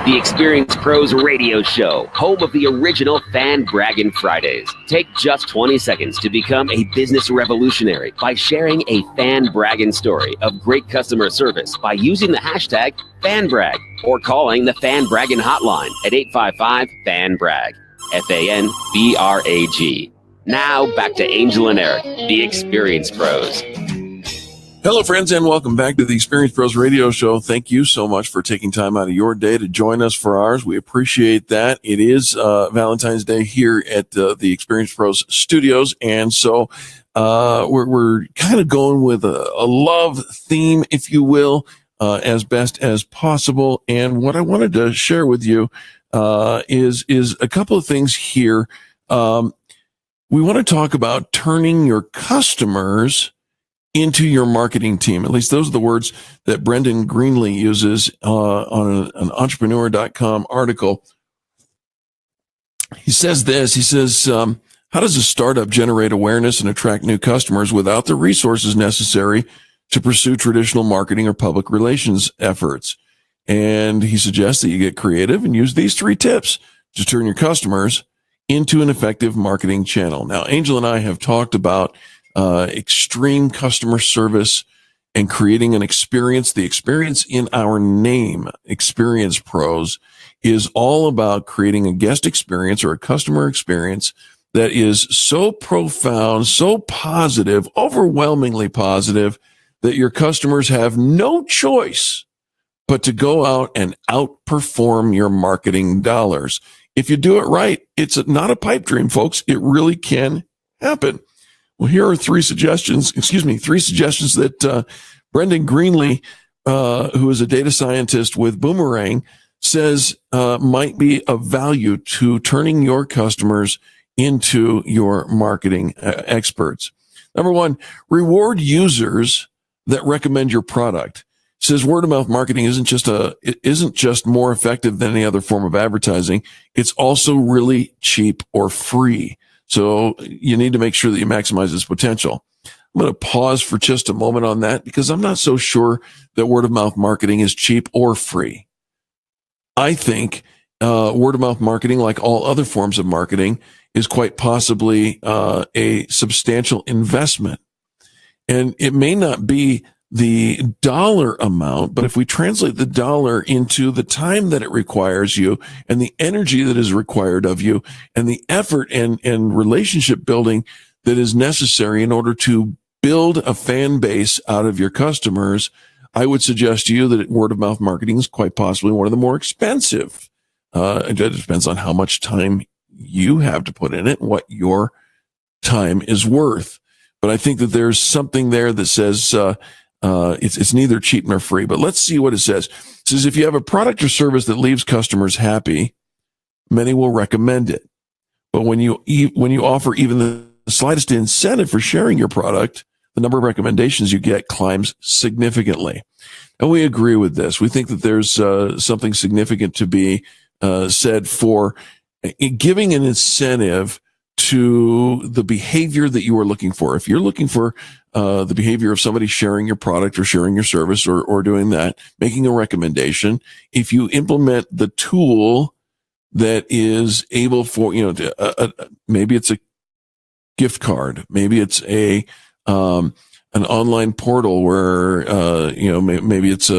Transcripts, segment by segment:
The Experience Pros Radio Show, home of the original Fan Braggin' Fridays. Take just 20 seconds to become a business revolutionary by sharing a fan bragging story of great customer service by using the hashtag FanBrag or calling the Fan Braggin' Hotline at 855-FAN-BRAG, FANBRAG. Now back to Angel and Eric, the Experience Pros. Hello, friends, and welcome back to the Experience Pros Radio Show. Thank you so much for taking time out of your day to join us for ours. We appreciate that. It is Valentine's Day here at the Experience Pros Studios, and so we're kind of going with a love theme, if you will, as best as possible. And what I wanted to share with you is a couple of things here. We want to talk about turning your customers into your marketing team. At least those are the words that Brendan Greenlee uses on an entrepreneur.com article. He says this, he says, how does a startup generate awareness and attract new customers without the resources necessary to pursue traditional marketing or public relations efforts? And he suggests that you get creative and use these 3 tips to turn your customers into an effective marketing channel. Now, Angel and I have talked about extreme customer service and creating an experience. The experience in our name, Experience Pros, is all about creating a guest experience or a customer experience that is so profound, so positive, overwhelmingly positive, that your customers have no choice but to go out and outperform your marketing dollars. If you do it right, it's not a pipe dream, folks. It really can happen. Well, here are 3 suggestions that Brendan Greenlee, who is a data scientist with Boomerang, says might be of value to turning your customers into your marketing experts. Number 1, reward users that recommend your product. It says word of mouth marketing isn't just more effective than any other form of advertising. It's also really cheap or free. So you need to make sure that you maximize its potential. I'm going to pause for just a moment on that because I'm not so sure that word of mouth marketing is cheap or free. I think word of mouth marketing, like all other forms of marketing, is quite possibly a substantial investment. And it may not be the dollar amount, but if we translate the dollar into the time that it requires you and the energy that is required of you and the effort and relationship building that is necessary in order to build a fan base out of your customers, I would suggest to you that word of mouth marketing is quite possibly one of the more expensive. It depends on how much time you have to put in it and what your time is worth. But I think that there's something there that says, it's neither cheap nor free, but let's see what it says. It says, if you have a product or service that leaves customers happy, many will recommend it. But when you offer even the slightest incentive for sharing your product, the number of recommendations you get climbs significantly. And we agree with this. We think that there's something significant to be said for giving an incentive to the behavior that you are looking for. If you're looking for the behavior of somebody sharing your product or sharing your service or doing that, making a recommendation, if you implement the tool that is able for, maybe it's a gift card, maybe it's an online portal where, maybe it's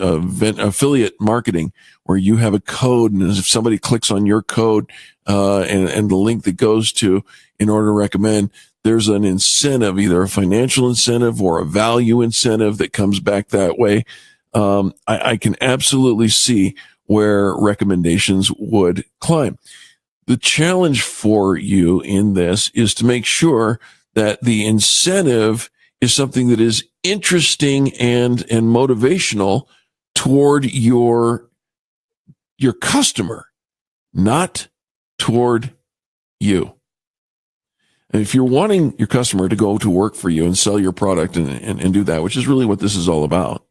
affiliate marketing where you have a code, and if somebody clicks on your code, and the link that goes to in order to recommend, there's an incentive, either a financial incentive or a value incentive that comes back that way. I can absolutely see where recommendations would climb. The challenge for you in this is to make sure that the incentive is something that is interesting and motivational toward your customer, not toward you. And if you're wanting your customer to go to work for you and sell your product and do that, which is really what this is all about,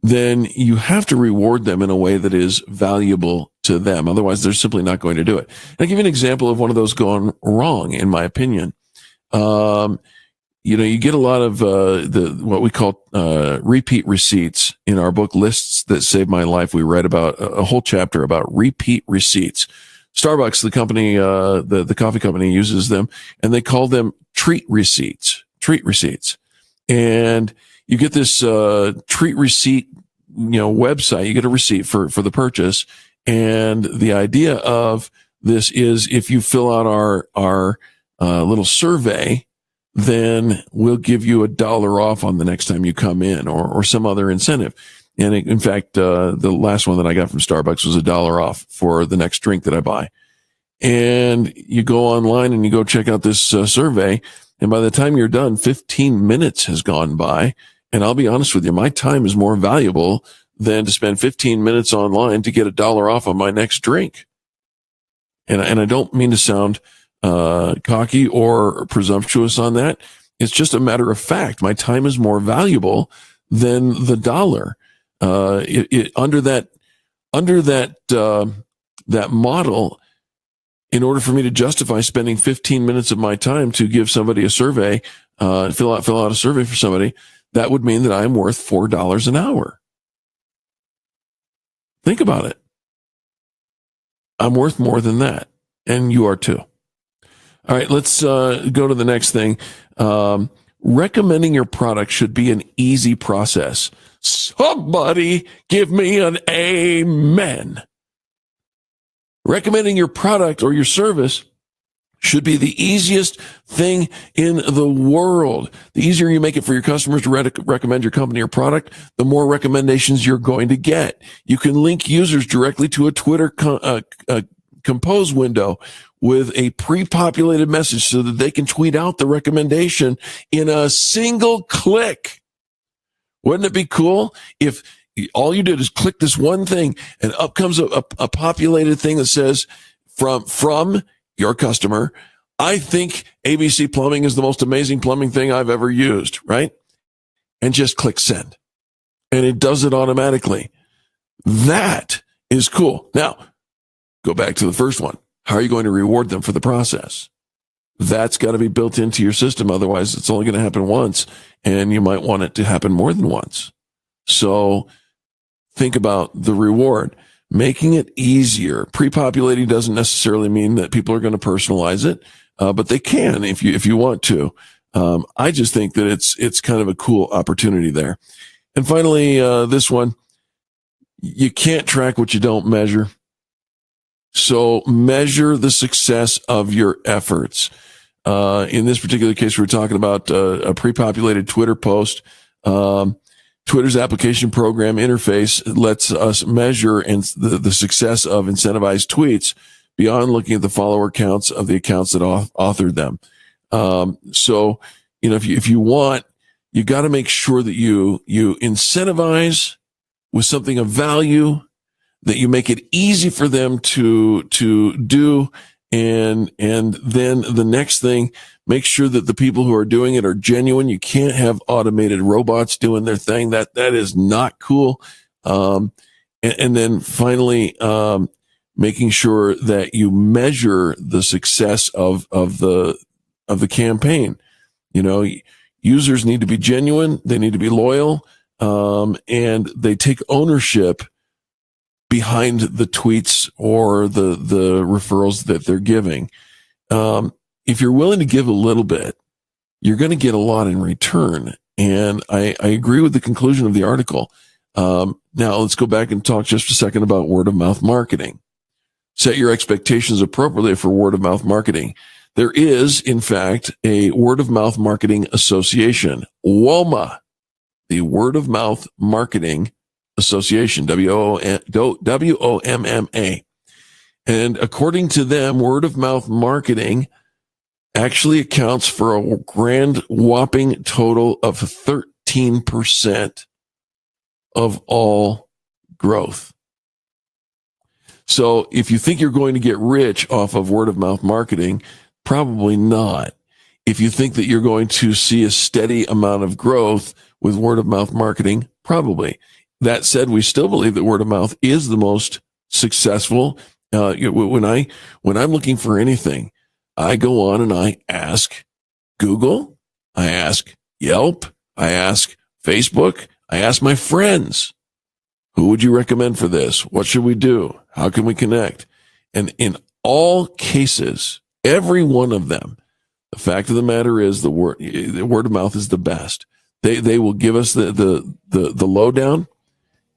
then you have to reward them in a way that is valuable to them. Otherwise, they're simply not going to do it. And I'll give you an example of one of those going wrong, in my opinion. you get a lot of what we call repeat receipts in our book, Lists That Saved My Life. We write about a whole chapter about repeat receipts. Starbucks, the company, the coffee company, uses them, and they call them treat receipts. Treat receipts, and you get this treat receipt, website. You get a receipt for the purchase, and the idea of this is if you fill out our little survey, then we'll give you $1 off on the next time you come in, or some other incentive. And in fact, the last one that I got from Starbucks was $1 off for the next drink that I buy. And you go online and you go check out this survey. And by the time you're done, 15 minutes has gone by. And I'll be honest with you, my time is more valuable than to spend 15 minutes online to get $1 off on my next drink. And I don't mean to sound cocky or presumptuous on that. It's just a matter of fact. My time is more valuable than the dollar. Under that model, in order for me to justify spending 15 minutes of my time to give somebody a survey, fill out a survey for somebody, that would mean that I am worth $4 an hour. Think about it. I'm worth more than that, and you are too. All right, let's go to the next thing. Recommending your product should be an easy process. Somebody give me an amen. Recommending your product or your service should be the easiest thing in the world. The easier you make it for your customers to recommend your company or product, the more recommendations you're going to get. You can link users directly to a Twitter compose window with a pre-populated message so that they can tweet out the recommendation in a single click. Wouldn't it be cool if all you did is click this one thing and up comes a populated thing that says from your customer, I think ABC Plumbing is the most amazing plumbing thing I've ever used, right? And just click send. And it does it automatically. That is cool. Now, go back to the first one. How are you going to reward them for the process? That's got to be built into your system. Otherwise, it's only going to happen once, and you might want it to happen more than once. So think about the reward. Making it easier. Pre-populating doesn't necessarily mean that people are going to personalize it, but they can if you want to. I just think that it's kind of a cool opportunity there. And finally, this one, you can't track what you don't measure. So measure the success of your efforts. In this particular case, we're talking about a pre-populated Twitter post. Twitter's application program interface lets us measure the success of incentivized tweets beyond looking at the follower counts of the accounts that authored them. So, if you want, you got to make sure that you incentivize with something of value, that you make it easy for them to do. And then the next thing, make sure that the people who are doing it are genuine. You can't have automated robots doing their thing. That is not cool. And then finally, making sure that you measure the success of the campaign. Users need to be genuine. They need to be loyal. And they take ownership behind the tweets or the referrals that they're giving. If you're willing to give a little bit, you're going to get a lot in return. And I agree with the conclusion of the article. Now let's go back and talk just a second about word of mouth marketing. Set your expectations appropriately for word of mouth marketing. There is, in fact, a word of mouth marketing association, WOMA, the Word of Mouth Marketing Association, WOMMA. And according to them, word of mouth marketing actually accounts for a grand whopping total of 13% of all growth. So if you think you're going to get rich off of word of mouth marketing, probably not. If you think that you're going to see a steady amount of growth with word of mouth marketing, probably. That said, we still believe that word of mouth is the most successful. When I'm looking for anything, I go on and I ask Google, I ask Yelp. I ask Facebook. I ask my friends. Who would you recommend for this? What should we do? How can we connect? And in all cases, every one of them, the fact of the matter is the word of mouth is the best. They will give us the lowdown,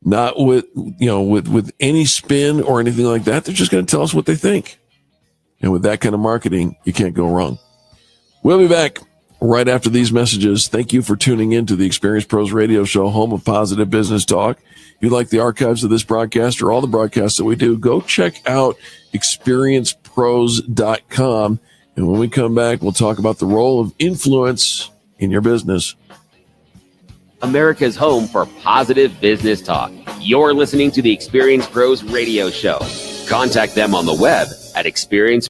not with any spin or anything like that. They're just going to tell us what they think. And with that kind of marketing, you can't go wrong. We'll be back right after these messages. Thank you for tuning in to the Experience Pros Radio Show, home of positive business talk. If you like the archives of this broadcast or all the broadcasts that we do, go check out experiencepros.com. And when we come back, we'll talk about the role of influence in your business. America's home for positive business talk. You're listening to the Experience Pros Radio Show. Contact them on the web at Experience